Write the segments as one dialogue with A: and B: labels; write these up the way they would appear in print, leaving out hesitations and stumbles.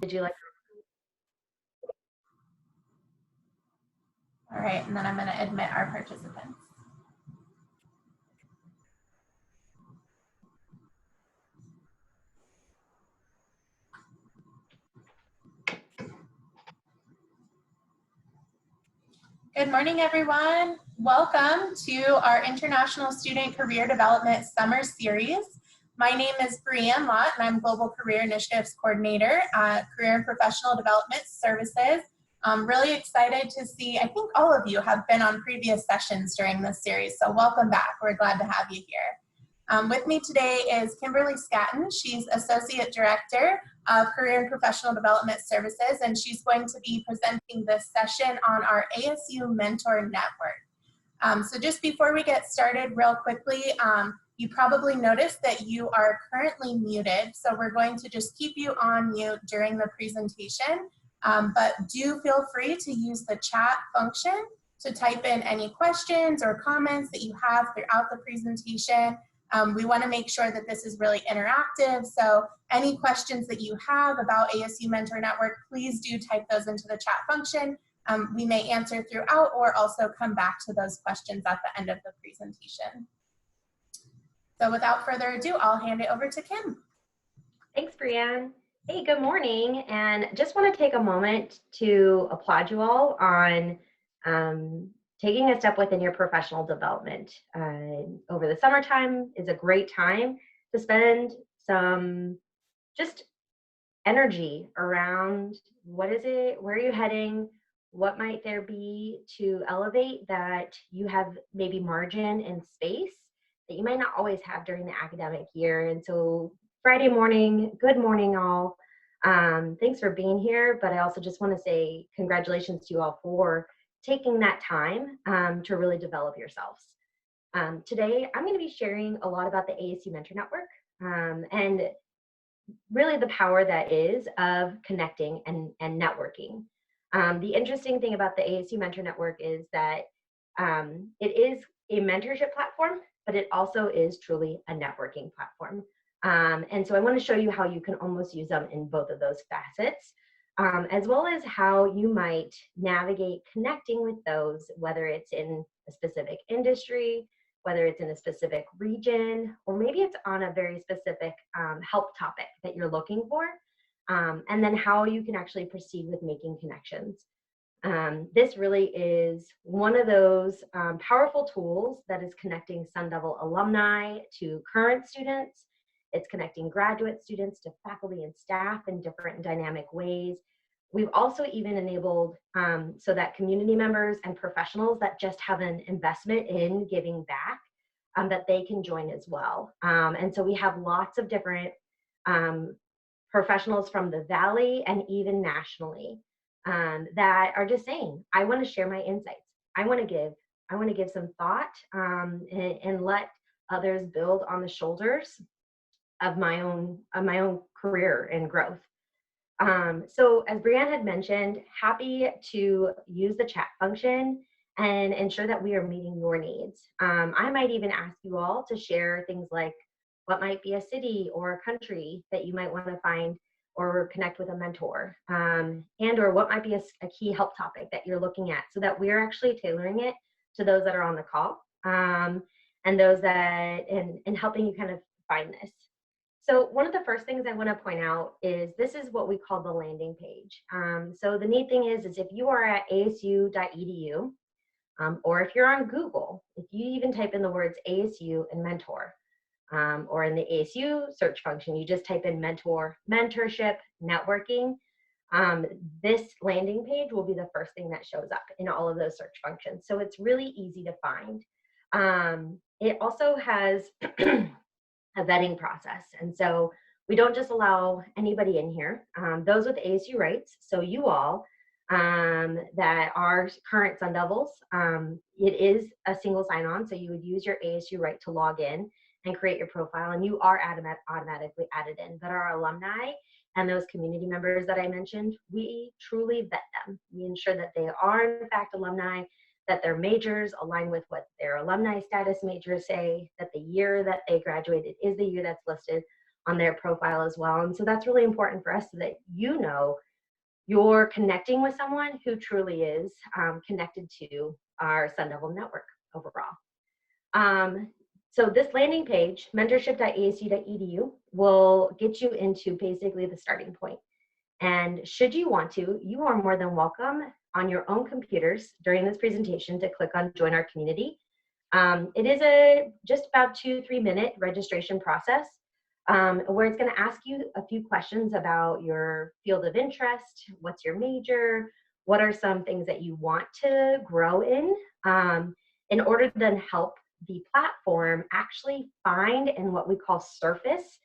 A: Did you like?
B: All right, and then I'm going to admit our participants. Good morning, everyone. Welcome to our International Student Career Development Summer Series. My name is Brianne Lott, and I'm Global Career Initiatives Coordinator at Career and Professional Development Services. I'm really excited to see, I think all of you have been on previous sessions during this series, so welcome back. We're glad to have you here. With me today is Kimberly Scatton. She's Associate Director of Career and Professional Development Services, and she's going to be presenting this session on our ASU Mentor Network. So just before we get started real quickly, you probably noticed that you are currently muted, so we're going to just keep you on mute during the presentation, but do feel free to use the chat function to type in any questions or comments that you have throughout the presentation. We want to make sure that this is really interactive, so any questions that you have about ASU Mentor Network, please do type those into the chat function. We may answer throughout or also come back to those questions at the end of the presentation. So without further ado, I'll hand it over to Kim.
A: Thanks, Brianne. Hey, good morning, and just want to take a moment to applaud you all on taking a step within your professional development. Over the summertime is a great time to spend some just energy around what is it, where are you heading, what might there be to elevate that you have maybe margin and space that you might not always have during the academic year. And so Friday morning, good morning all. Thanks for being here, but I also just want to say congratulations to you all for taking that time to really develop yourselves. Today, I'm going to be sharing a lot about the ASU Mentor Network and really the power that is of connecting and networking. The interesting thing about the ASU Mentor Network is that it is a mentorship platform, but it also is truly a networking platform. And so I want to show you how you can almost use them in both of those facets. As well as how you might navigate connecting with those, whether it's in a specific industry, whether it's in a specific region, or maybe it's on a very specific help topic that you're looking for, and then how you can actually proceed with making connections. This really is one of those powerful tools that is connecting Sun Devil alumni to current students. It's connecting graduate students to faculty and staff in different and dynamic ways. We've also even enabled so that community members and professionals that just have an investment in giving back, that they can join as well. And so we have lots of different professionals from the Valley and even nationally that are just saying, I want to share my insights. I want to give some thought and let others build on the shoulders of my own career and growth. So as Brianne had mentioned, happy to use the chat function and ensure that we are meeting your needs. I might even ask you all to share things like what might be a city or a country that you might want to find or connect with a mentor, and or what might be a key help topic that you're looking at, so that we're actually tailoring it to those that are on the call and those that in helping you kind of find this. So one of the first things I want to point out is this is what we call the landing page. So the neat thing is if you are at asu.edu, or if you're on Google, if you even type in the words ASU and mentor, or in the ASU search function, you just type in mentor, mentorship, networking, this landing page will be the first thing that shows up in all of those search functions. So it's really easy to find. It also has a vetting process. And so we don't just allow anybody in here, those with ASU rights. So you all that are current Sun Devils, it is a single sign-on. So you would use your ASU right to log in and create your profile, and you are automatically added in. But our alumni and those community members that I mentioned, we truly vet them. We ensure that they are in fact alumni, that their majors align with what their alumni status majors say, that the year that they graduated is the year that's listed on their profile as well. And so that's really important for us so that you know you're connecting with someone who truly is connected to our Sun Devil network overall. So this landing page, mentorship.asu.edu, will get you into basically the starting point. And should you want to, you are more than welcome on your own computers during this presentation to click on Join Our Community. It is a just about 2-3 minute registration process where it's going to ask you a few questions about your field of interest, what's your major, what are some things that you want to grow in order to then help the platform actually find and what we call surface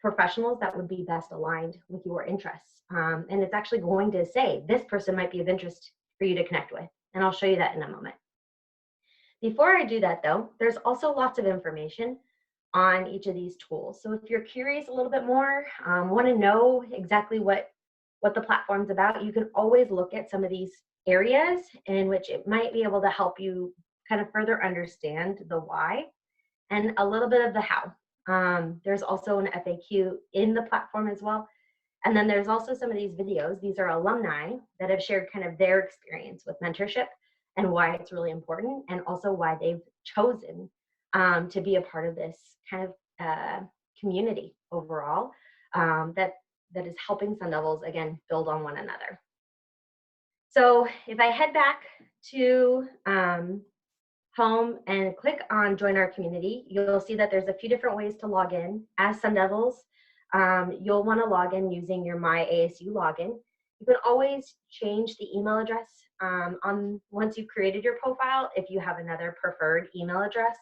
A: professionals that would be best aligned with your interests. And it's actually going to say this person might be of interest for you to connect with. And I'll show you that in a moment. Before I do that though, there's also lots of information on each of these tools. So if you're curious a little bit more, want to know exactly what the platform's about, you can always look at some of these areas in which it might be able to help you kind of further understand the why and a little bit of the how. There's also an FAQ in the platform as well. And then there's also some of these videos. These are alumni that have shared kind of their experience with mentorship and why it's really important, and also why they've chosen to be a part of this kind of community overall that is helping Sun Devils, again, build on one another. So if I head back to home and click on Join Our Community, you'll see that there's a few different ways to log in. As Sun Devils, you'll want to log in using your My ASU login. You can always change the email address once you've created your profile if you have another preferred email address,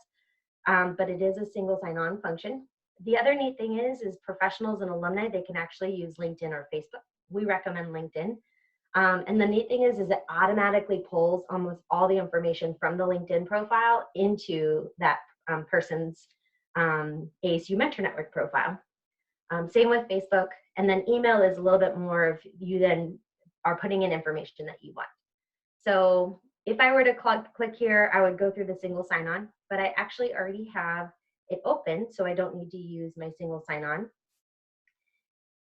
A: but it is a single sign-on function. The other neat thing is professionals and alumni, they can actually use LinkedIn or Facebook. We recommend LinkedIn. And the neat thing is it automatically pulls almost all the information from the LinkedIn profile into that person's ASU Mentor Network profile. Same with Facebook. And then email is a little bit more of you then are putting in information that you want. So if I were to click here, I would go through the single sign-on, but I actually already have it open, so I don't need to use my single sign-on.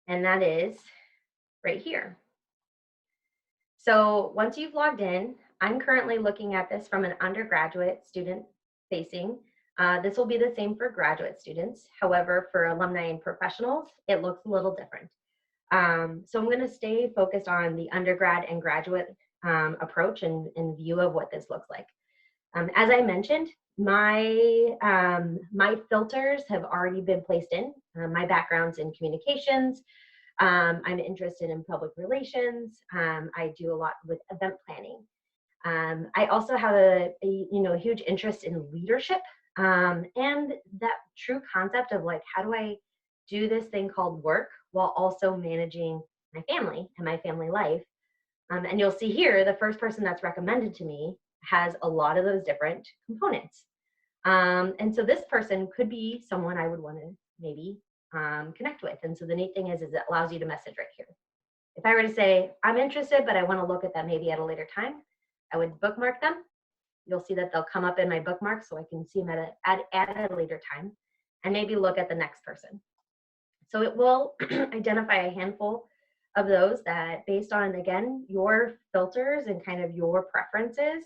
A: And that is right here. So once you've logged in, I'm currently looking at this from an undergraduate student facing. This will be the same for graduate students. However, for alumni and professionals, it looks a little different. So I'm going to stay focused on the undergrad and graduate approach and view of what this looks like. As I mentioned, my filters have already been placed in. My background's in communications. I'm interested in public relations. I do a lot with event planning. I also have a huge interest in leadership and that true concept of like, how do I do this thing called work while also managing my family and my family life? And you'll see here, the first person that's recommended to me has a lot of those different components. And so this person could be someone I would want to maybe connect with. And so the neat thing is it allows you to message right here. If I were to say, I'm interested, but I want to look at them maybe at a later time, I would bookmark them. You'll see that they'll come up in my bookmark so I can see them at a later time and maybe look at the next person. So it will identify a handful of those that, based on, again, your filters and kind of your preferences,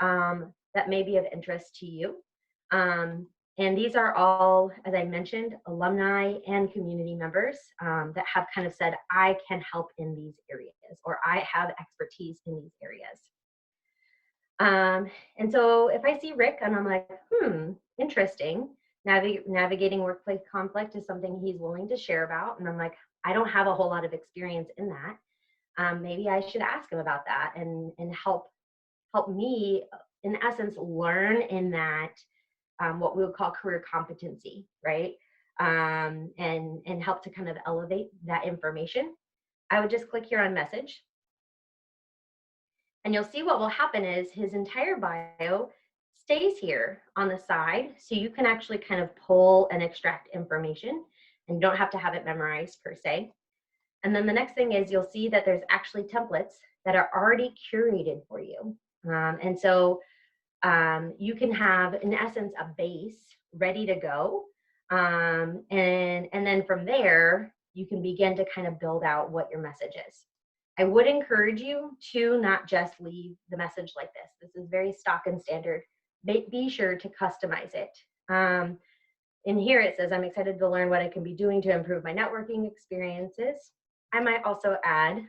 A: that may be of interest to you. And these are all, as I mentioned, alumni and community members that have kind of said, I can help in these areas, or I have expertise in these areas. And so if I see Rick and I'm like, interesting, navigating workplace conflict is something he's willing to share about. And I'm like, I don't have a whole lot of experience in that. Maybe I should ask him about that and help me, in essence, learn in that what we would call career competency, right? And help to kind of elevate that information. I would just click here on message. And you'll see what will happen is his entire bio stays here on the side, so you can actually kind of pull and extract information, and you don't have to have it memorized per se. And then the next thing is you'll see that there's actually templates that are already curated for you. And so you can have, in essence, a base ready to go And then from there, you can begin to kind of build out what your message is. I would encourage you to not just leave the message like this. This is very stock and standard. Be sure to customize it. In here it says, I'm excited to learn what I can be doing to improve my networking experiences. I might also add,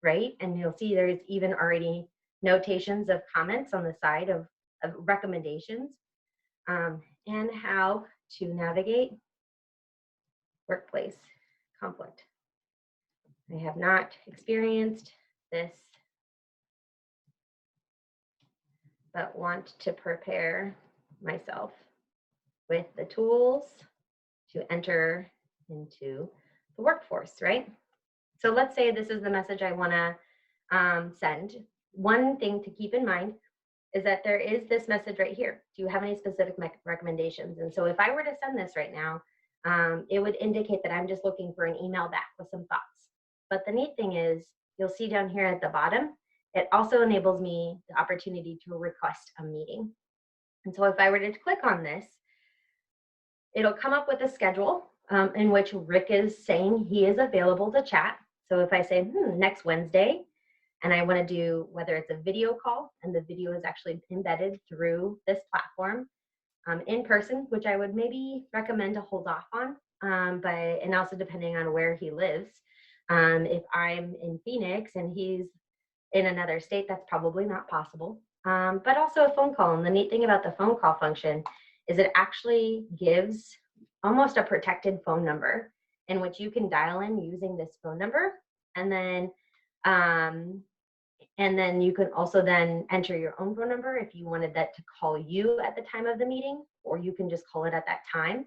A: right? And you'll see there's even already notations of comments on the side of recommendations, and how to navigate workplace conflict. I have not experienced this, but want to prepare myself with the tools to enter into the workforce, right? So let's say this is the message I want to send. One thing to keep in mind is that there is this message right here. Do you have any specific recommendations? And so if I were to send this right now, it would indicate that I'm just looking for an email back with some thoughts. But the neat thing is, you'll see down here at the bottom, it also enables me the opportunity to request a meeting. And so if I were to click on this, it'll come up with a schedule in which Rick is saying he is available to chat. So if I say, next Wednesday, and I want to do, whether it's a video call, and the video is actually embedded through this platform, in person, which I would maybe recommend to hold off on, and also depending on where he lives. If I'm in Phoenix and he's in another state, that's probably not possible. But also a phone call. And the neat thing about the phone call function is it actually gives almost a protected phone number in which you can dial in using this phone number. And then you can also then enter your own phone number if you wanted that to call you at the time of the meeting, or you can just call it at that time.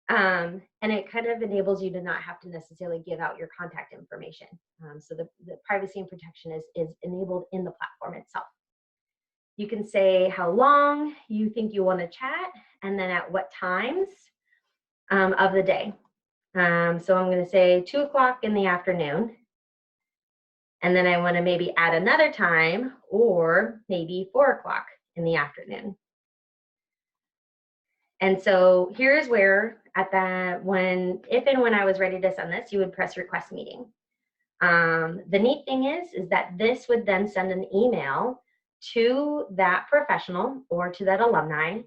A: And it kind of enables you to not have to necessarily give out your contact information. So the privacy and protection is enabled in the platform itself. You can say how long you think you want to chat, and then at what times of the day. So I'm going to say 2 o'clock in the afternoon. And then I want to maybe add another time, or maybe 4 o'clock in the afternoon. And so here's where if and when I was ready to send this, you would press request meeting. The neat thing is that this would then send an email to that professional or to that alumni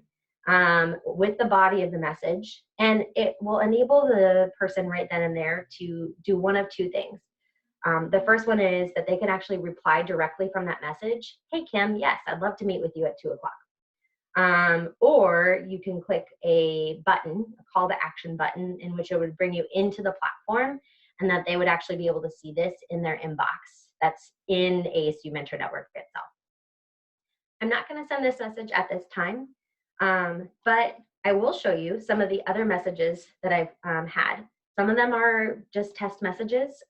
A: with the body of the message. And it will enable the person right then and there to do one of two things. The first one is that they can actually reply directly from that message. Hey, Kim, yes, I'd love to meet with you at 2 o'clock. Or you can click a button, a call to action button, in which it would bring you into the platform, and that they would actually be able to see this in their inbox. That's in ASU Mentor Network itself. I'm not going to send this message at this time, but I will show you some of the other messages that I've had. Some of them are just test messages,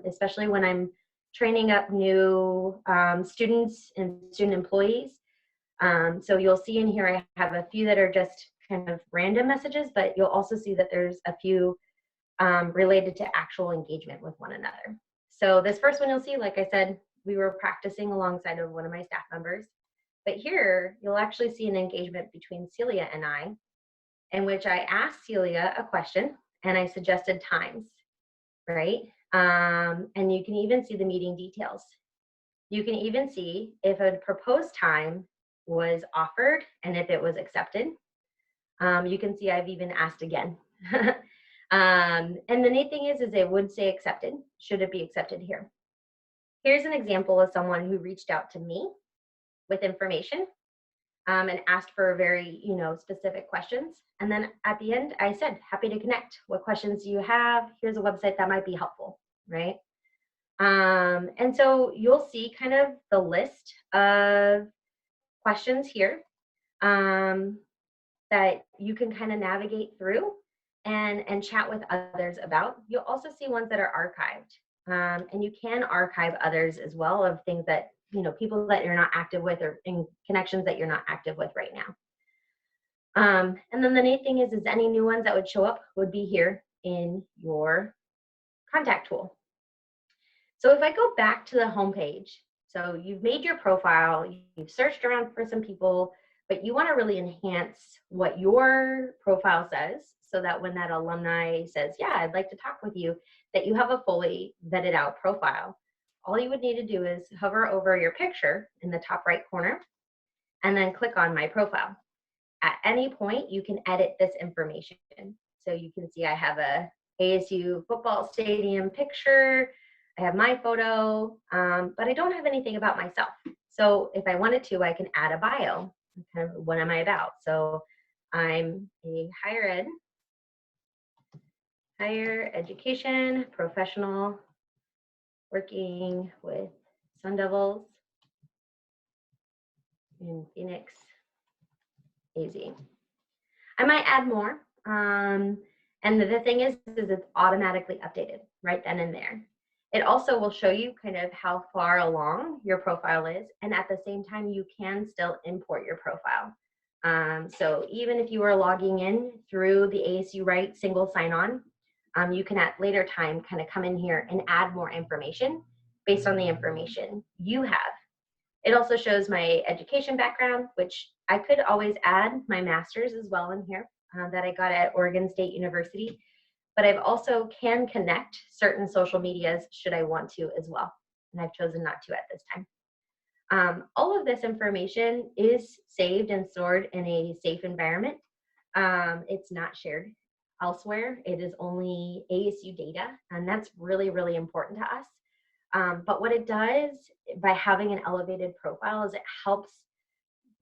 A: especially when I'm training up new students and student employees. So you'll see in here I have a few that are just kind of random messages, but you'll also see that there's a few related to actual engagement with one another. So this first one you'll see, like I said, we were practicing alongside of one of my staff members. But here you'll actually see an engagement between Celia and I, in which I asked Celia a question and I suggested times, right? And you can even see the meeting details. You can even see if a proposed time was offered and if it was accepted. You can see I've even asked again. And the neat thing is it would say accepted, should it be accepted here. Here's an example of someone who reached out to me with information and asked for very, specific questions. And then at the end, I said, happy to connect. What questions do you have? Here's a website that might be helpful, right? And so you'll see kind of the list of questions here that you can kind of navigate through and chat with others about. You'll also see ones that are archived. And you can archive others as well, of things that, people that you're not active with, or in connections that you're not active with right now. And then the neat thing is any new ones that would show up would be here in your contact tool. So if I go back to the home page, so you've made your profile, you've searched around for some people but you want to really enhance what your profile says so that when that alumni says, yeah, I'd like to talk with you, that you have a fully vetted out profile. All you would need to do is hover over your picture in the top right corner and then click on My Profile. At any point, you can edit this information. So you can see I have a ASU football stadium picture, I have my photo, but I don't have anything about myself. So if I wanted to, I can add a bio. Kind of what am I about? So I'm a higher education professional working with Sun Devils in Phoenix, AZ. I might add more. And the thing is it's automatically updated right then and there. It also will show you kind of how far along your profile is. And at the same time, you can still import your profile. So even if you are logging in through the ASU Right single sign-on, you can at later time kind of come in here and add more information based on the information you have. It also shows my education background, which I could always add my master's as well in here that I got at Oregon State University. But I've also can connect certain social medias should I want to as well. And I've chosen not to at this time. All of this information is saved and stored in a safe environment. It's not shared elsewhere. It is only ASU data, and that's really, really important to us. But what it does by having an elevated profile is it helps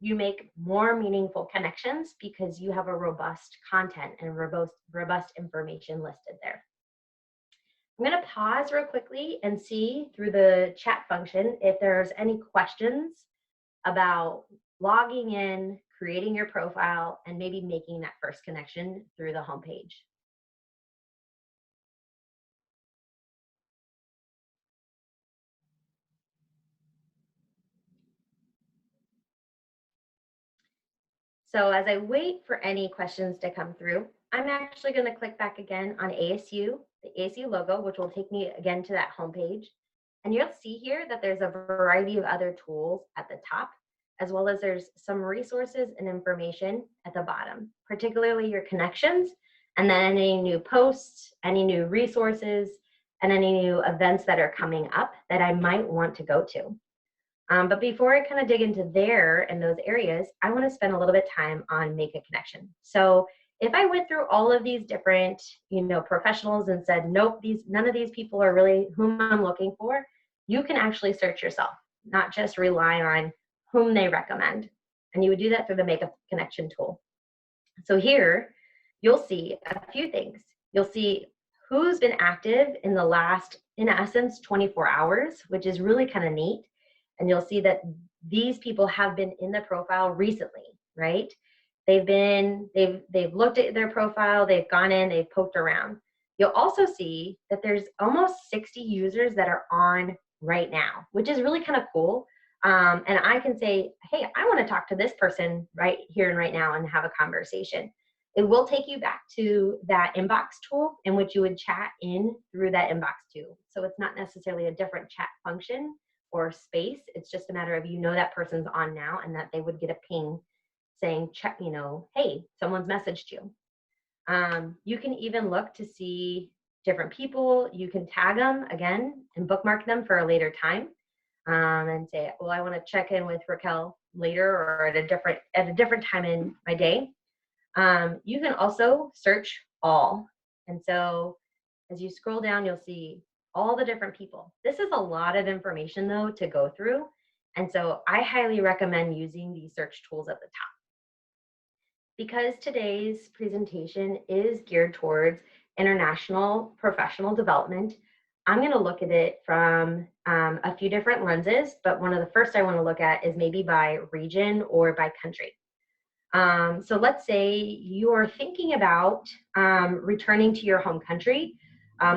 A: you make more meaningful connections because you have a robust content and robust information listed there. I'm going to pause real quickly and see through the chat function if there's any questions about logging in, creating your profile, and maybe making that first connection through the homepage. So as I wait for any questions to come through, I'm actually going to click back again on ASU, the ASU logo, which will take me again to that homepage. And you'll see here that there's a variety of other tools at the top, as well as there's some resources and information at the bottom, particularly your connections, and then any new posts, any new resources, and any new events that are coming up that I might want to go to. But before I kind of dig into there and those areas, I want to spend a little bit of time on make a connection. So if I went through all of these different, professionals and said, nope, none of these people are really whom I'm looking for, you can actually search yourself, not just rely on whom they recommend. And you would do that through the Make a Connection tool. So here, you'll see a few things. You'll see who's been active in the last, in essence, 24 hours, which is really kind of neat. And you'll see that these people have been in the profile recently, right? They've looked at their profile, they've gone in, they've poked around. You'll also see that there's almost 60 users that are on right now, which is really kind of cool. And I can say, hey, I want to talk to this person right here and right now and have a conversation. It will take you back to that inbox tool in which you would chat in through that inbox tool. So it's not necessarily a different chat function or space. It's just a matter of that person's on now and that they would get a ping saying, check, hey, someone's messaged you. You can even look to see different people. You can tag them again and bookmark them for a later time and say, well, I want to check in with Raquel later or at a different time in my day. You can also search all. And so as you scroll down, you'll see all the different people. This is a lot of information though to go through. And so I highly recommend using these search tools at the top. Because today's presentation is geared towards international professional development, I'm going to look at it from a few different lenses, but one of the first I want to look at is maybe by region or by country. So let's say you are thinking about returning to your home country,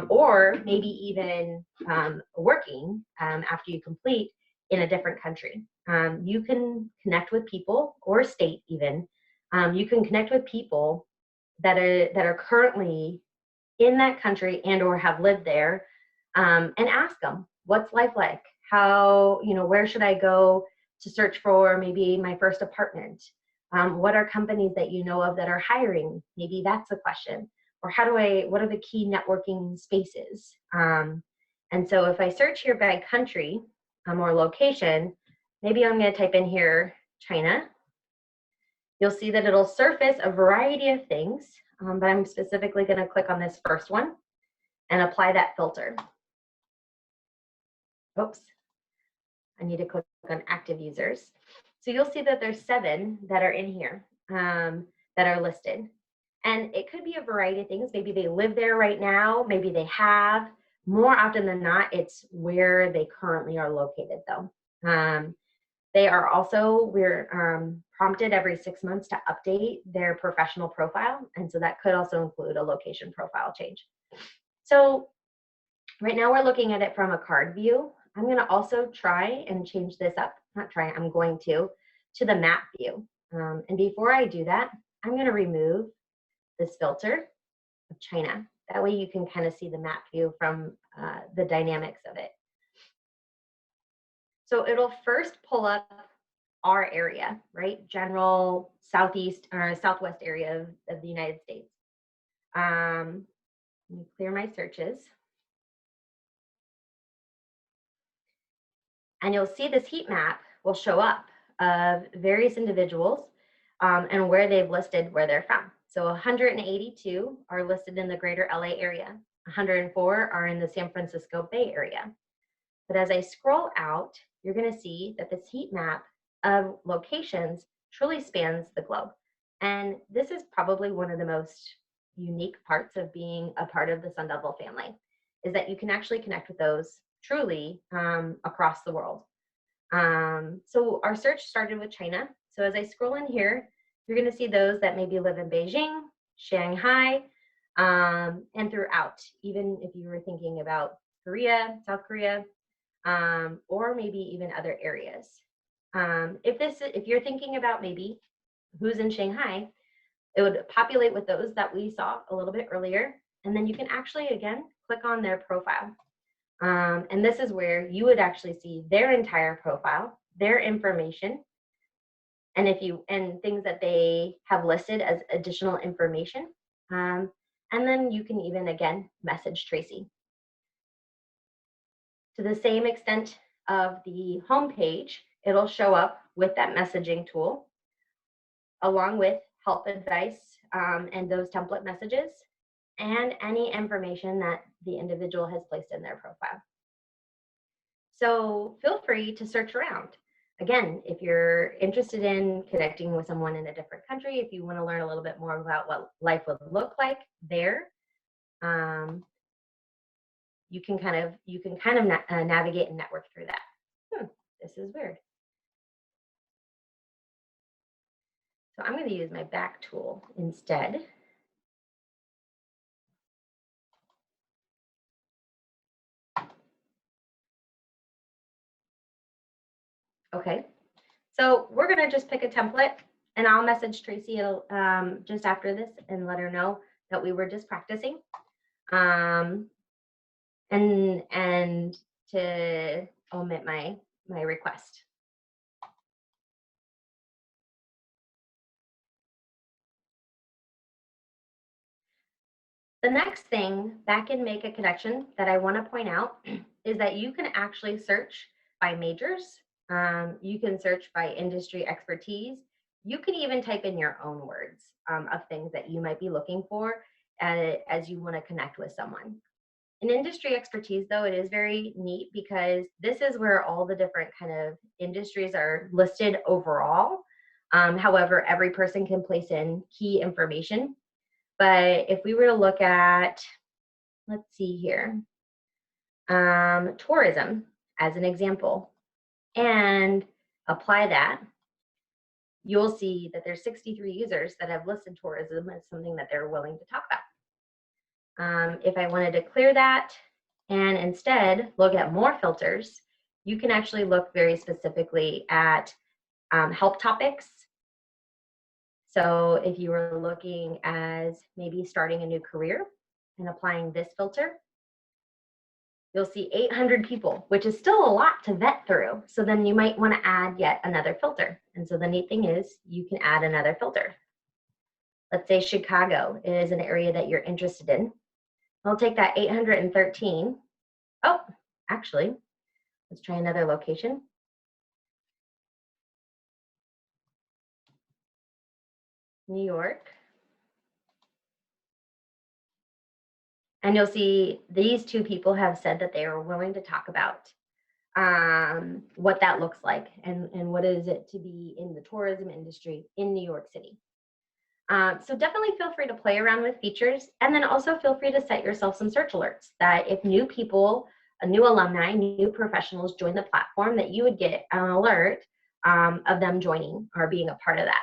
A: or maybe even working after you complete in a different country. You can connect with people, or state even. You can connect with people that are currently in that country and or have lived there, and ask them, what's life like? How, where should I go to search for maybe my first apartment? What are companies that you know of that are hiring? Maybe that's a question. Or what are the key networking spaces? And so if I search here by country or location, maybe I'm going to type in here China. You'll see that it'll surface a variety of things, but I'm specifically going to click on this first one and apply that filter. Oops, I need to click on active users. So you'll see that there's 7 that are in here that are listed. And it could be a variety of things. Maybe they live there right now, maybe they have. More often than not, it's where they currently are located though. They are also, we're prompted every 6 months to update their professional profile. And so that could also include a location profile change. So right now we're looking at it from a card view. I'm gonna also try and change this up, not try, I'm going to the map view. And before I do that, I'm gonna remove this filter of China. That way you can kind of see the map view from the dynamics of it. So it'll first pull up our area, right? General southeast or southwest area of the United States. Let me clear my searches. And you'll see this heat map will show up of various individuals and where they've listed where they're from. So 182 are listed in the greater LA area. 104 are in the San Francisco Bay Area. But as I scroll out, you're going to see that this heat map of locations truly spans the globe. And this is probably one of the most unique parts of being a part of the Sun Devil family, is that you can actually connect with those truly across the world. So our search started with China. So as I scroll in here, you're going to see those that maybe live in Beijing, Shanghai, and throughout, even if you were thinking about Korea, South Korea, or maybe even other areas. If you're thinking about maybe who's in Shanghai, it would populate with those that we saw a little bit earlier. And then you can actually, again, click on their profile. And this is where you would actually see their entire profile, their information, and things that they have listed as additional information. And then you can even, again, message Tracy. To the same extent of the homepage, it'll show up with that messaging tool, along with help advice and those template messages, and any information that the individual has placed in their profile. So feel free to search around. Again, if you're interested in connecting with someone in a different country, if you want to learn a little bit more about what life would look like there, you can kind of navigate and network through that. This is weird. So I'm going to use my back tool instead. Okay, so we're going to just pick a template, and I'll message Tracy just after this and let her know that we were just practicing, and to omit my request. The next thing back in Make a Connection that I want to point out is that you can actually search by majors. You can search by industry expertise. You can even type in your own words of things that you might be looking for as you want to connect with someone. In industry expertise, though, it is very neat because this is where all the different kind of industries are listed overall. However, every person can place in key information. But if we were to look at, let's see here, tourism as an example, and apply that, you'll see that there's 63 users that have listed tourism as something that they're willing to talk about. If I wanted to clear that and instead look at more filters, you can actually look very specifically at help topics. So if you were looking as maybe starting a new career and applying this filter, You'll see 800 people, which is still a lot to vet through. So then you might want to add yet another filter. And so the neat thing is you can add another filter. Let's say Chicago is an area that you're interested in. I'll take that 813. Oh, actually, let's try another location. New York. And you'll see these two people have said that they are willing to talk about what that looks like and what is it to be in the tourism industry in New York City. So definitely feel free to play around with features, and then also feel free to set yourself some search alerts that if new people, new alumni, new professionals join the platform, that you would get an alert of them joining or being a part of that.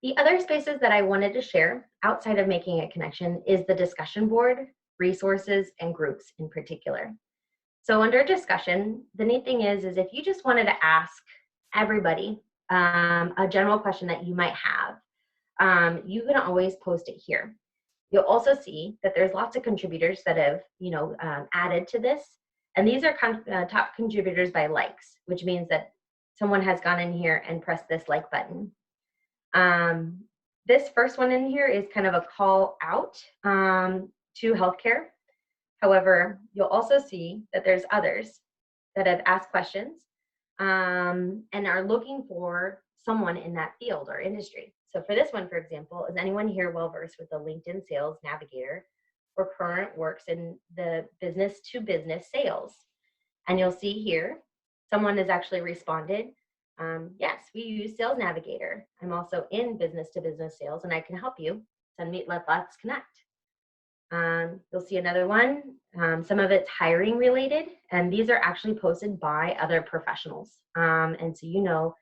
A: The other spaces that I wanted to share outside of making a connection is the discussion board, resources, and groups in particular. So under discussion, the neat thing is if you just wanted to ask everybody a general question that you might have, you can always post it here. You'll also see that there's lots of contributors that have, added to this. And these are top contributors by likes, which means that someone has gone in here and pressed this like button. This first one in here is kind of a call out to healthcare. However, you'll also see that there's others that have asked questions and are looking for someone in that field or industry. So for this one, for example, is anyone here well versed with the LinkedIn Sales Navigator or current works in the business to business sales? And you'll see here, someone has actually responded, yes, we use Sales Navigator. I'm also in business to business sales and I can help you. Send me, let's connect. You'll see another one. Some of it's hiring related, and these are actually posted by other professionals. And so you know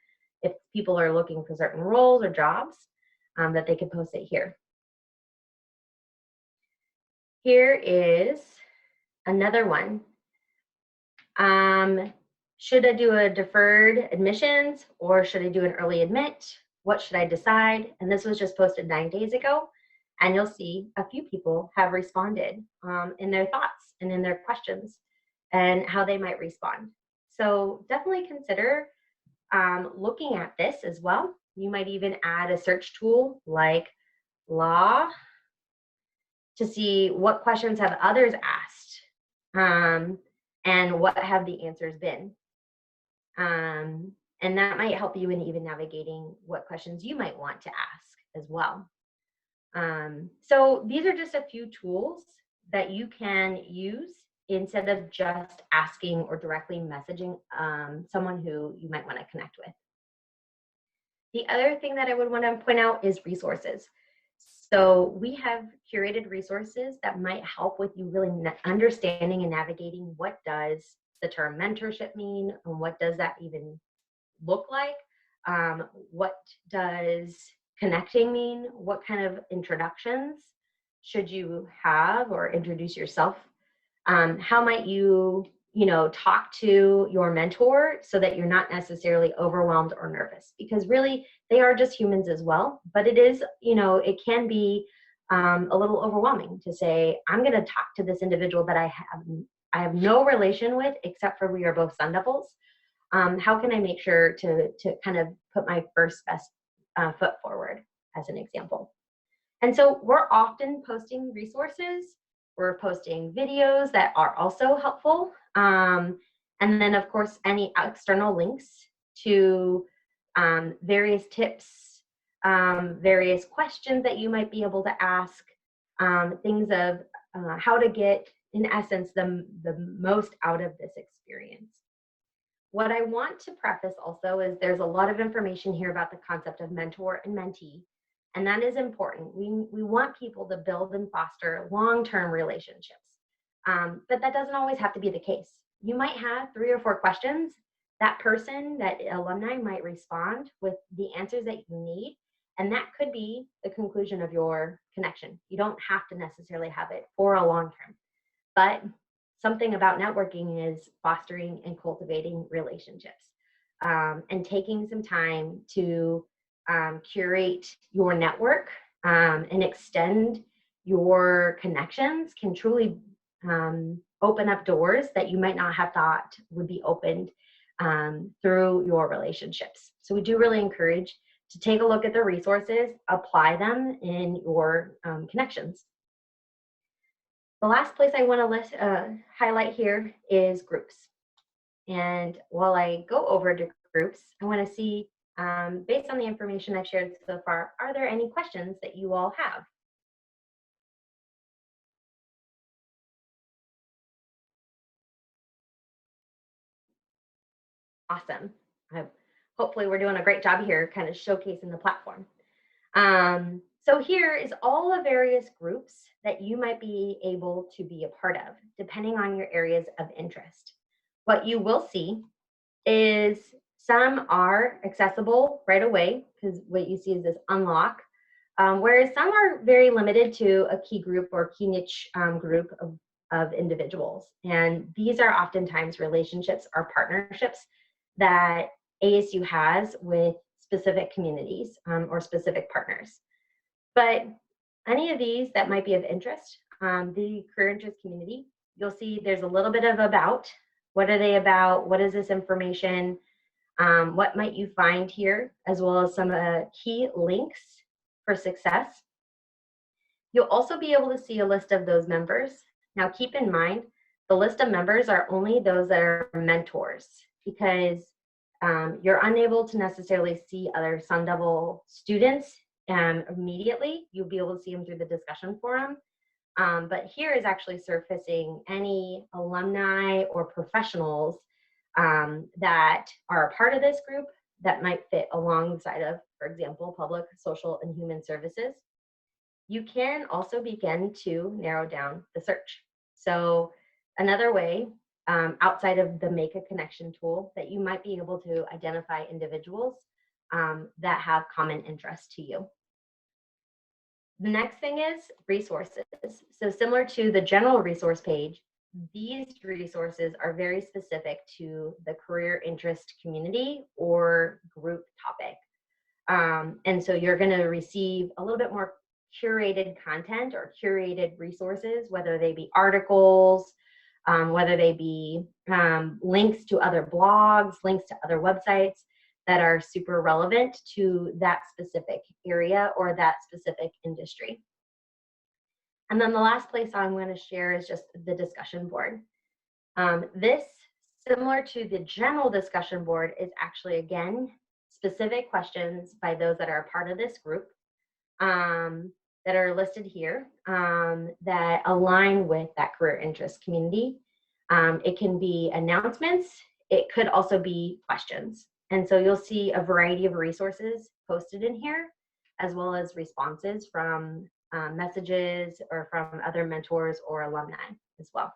A: if people are looking for certain roles or jobs, that they can post it here. Here is another one. Should I do a deferred admissions or should I do an early admit? What should I decide? And this was just posted 9 days ago. And you'll see a few people have responded in their thoughts and in their questions and how they might respond. So definitely consider looking at this as well. You might even add a search tool like law to see what questions have others asked and what have the answers been. And that might help you in even navigating what questions you might want to ask as well. So these are just a few tools that you can use instead of just asking or directly messaging someone who you might want to connect with. The other thing that I would want to point out is resources. So we have curated resources that might help with you really understanding and navigating what does the term mentorship mean and what does that even look like? What does connecting mean? What kind of introductions should you have or introduce yourself? How might you, talk to your mentor so that you're not necessarily overwhelmed or nervous? Because really, they are just humans as well. But it is, it can be a little overwhelming to say, I'm going to talk to this individual that I have no relation with, except for we are both sun devils. How can I make sure to kind of put my first best foot forward, as an example? And so we're often posting resources. We're posting videos that are also helpful. And then, of course, any external links to various tips, various questions that you might be able to ask, things of how to get, in essence, the most out of this experience. What I want to preface also is there's a lot of information here about the concept of mentor and mentee, and that is important. We want people to build and foster long-term relationships, but that doesn't always have to be the case. You might have 3 or 4 questions. That person, that alumni might respond with the answers that you need, and that could be the conclusion of your connection. You don't have to necessarily have it for a long term, but something about networking is fostering and cultivating relationships and taking some time to curate your network and extend your connections can truly open up doors that you might not have thought would be opened through your relationships. So we do really encourage to take a look at the resources, apply them in your connections. The last place I want to highlight here is groups. And while I go over to groups, I want to see, based on the information I've shared so far, are there any questions that you all have? Awesome. Hopefully we're doing a great job here kind of showcasing the platform. So here is all the various groups that you might be able to be a part of, depending on your areas of interest. What you will see is some are accessible right away, because what you see is this unlock, whereas some are very limited to a key group or key niche group of individuals. And these are oftentimes relationships or partnerships that ASU has with specific communities or specific partners. But any of these that might be of interest, the career interest community, you'll see there's a little bit of about. What are they about? What is this information? What might you find here, as well as some key links for success. You'll also be able to see a list of those members. Now keep in mind, the list of members are only those that are mentors, because you're unable to necessarily see other Sun Devil students immediately. You'll be able to see them through the discussion forum. But here is actually surfacing any alumni or professionals that are a part of this group that might fit alongside of, for example, public, social, and human services. You can also begin to narrow down the search. So another way, outside of the Make a Connection tool, that you might be able to identify individuals that have common interest to you. The next thing is resources. So similar to the general resource page, these resources are very specific to the career interest community or group topic. And so you're going to receive a little bit more curated content or curated resources, whether they be articles, whether they be links to other blogs, links to other websites that are super relevant to that specific area or that specific industry. And then the last place I'm going to share is just the discussion board. This, similar to the general discussion board, is actually, again, specific questions by those that are a part of this group that are listed here that align with that career interest community. It can be announcements. It could also be questions. And so you'll see a variety of resources posted in here, as well as responses from messages or from other mentors or alumni as well.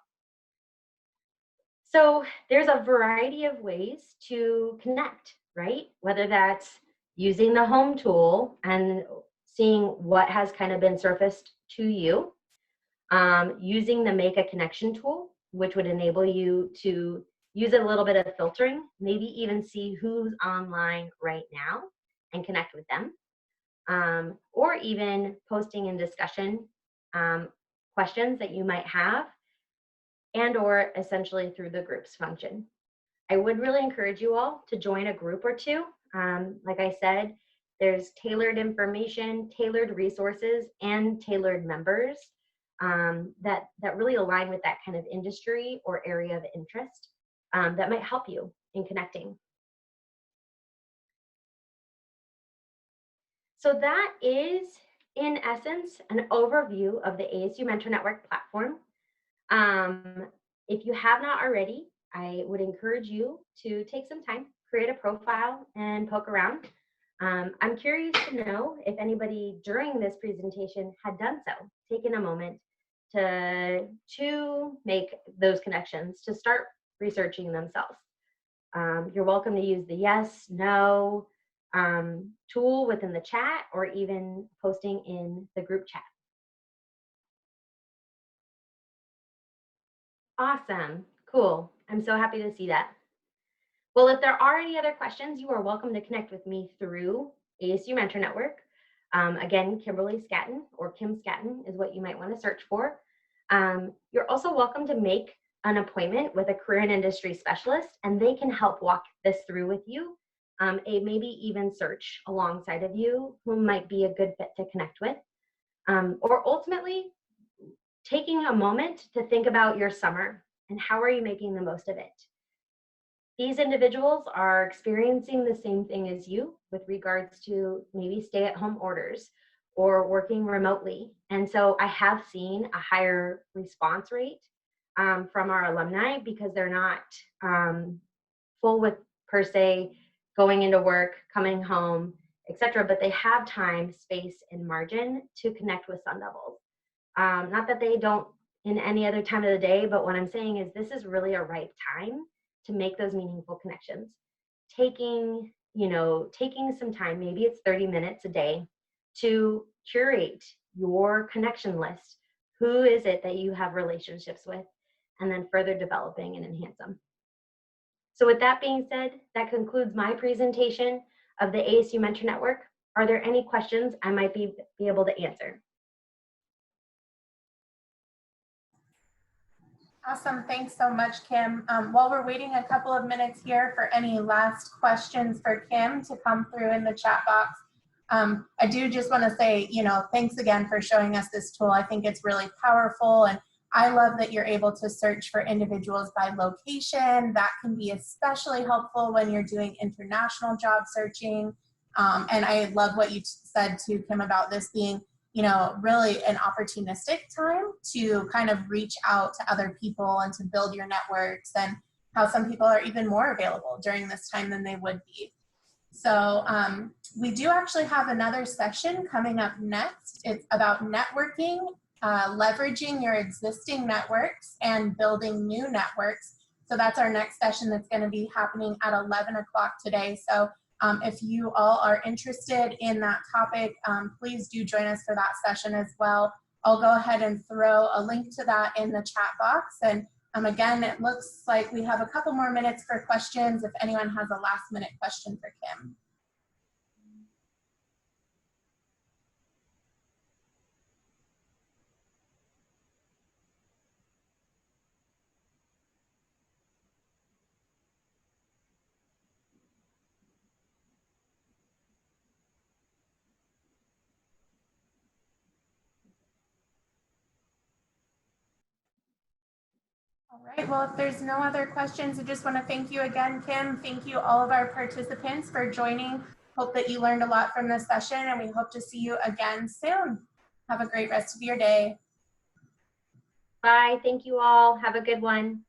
A: So there's a variety of ways to connect, right? Whether that's using the home tool and seeing what has kind of been surfaced to you, using the Make a Connection tool, which would enable you to use a little bit of filtering, maybe even see who's online right now and connect with them, or even posting in discussion questions that you might have, and or essentially through the groups function. I would really encourage you all to join a group or two. Like I said, there's tailored information, tailored resources, and tailored members that really align with that kind of industry or area of interest that might help you in connecting. So that is, in essence, an overview of the ASU Mentor Network platform. If you have not already, I would encourage you to take some time, create a profile, and poke around. I'm curious to know if anybody during this presentation had done so, taken a moment to make those connections, to start researching themselves. You're welcome to use the yes, no tool within the chat, or even posting in the group chat. Awesome, cool. I'm so happy to see that. Well, if there are any other questions, you are welcome to connect with me through ASU Mentor Network. Again, Kimberly Scatton, or Kim Scatton is what you might want to search for. You're also welcome to make an appointment with a career and industry specialist, and they can help walk this through with you, maybe even search alongside of you who might be a good fit to connect with. Or ultimately, taking a moment to think about your summer and how are you making the most of it. These individuals are experiencing the same thing as you with regards to maybe stay-at-home orders or working remotely. And so I have seen a higher response rate from our alumni because they're not full with, per se, going into work, coming home, etc. But they have time, space, and margin to connect with Sun Devils. Not that they don't in any other time of the day, but what I'm saying is this is really a right time to make those meaningful connections. Taking some time, maybe it's 30 minutes a day, to curate your connection list. Who is it that you have relationships with? And then further developing and enhance them. So with that being said, that concludes my presentation of the ASU Mentor Network. Are there any questions I might be able to answer?
B: Awesome, thanks so much, Kim. While we're waiting a couple of minutes here for any last questions for Kim to come through in the chat box, I do just want to say, thanks again for showing us this tool. I think it's really powerful, and I love that you're able to search for individuals by location. That can be especially helpful when you're doing international job searching. And I love what you said too, Kim, about this being really an opportunistic time to kind of reach out to other people and to build your networks, and how some people are even more available during this time than they would be. So we do actually have another session coming up next. It's about networking, leveraging your existing networks and building new networks. So that's our next session that's going to be happening at 11 o'clock today. So if you all are interested in that topic, please do join us for that session as well. I'll go ahead and throw a link to that in the chat box. And again, it looks like we have a couple more minutes for questions if anyone has a last minute question for Kim. All right, well, if there's no other questions, I just want to thank you again, Kim. Thank you all of our participants for joining. Hope that you learned a lot from this session, and we hope to see you again soon. Have a great rest of your day.
A: Bye, thank you all. Have a good one.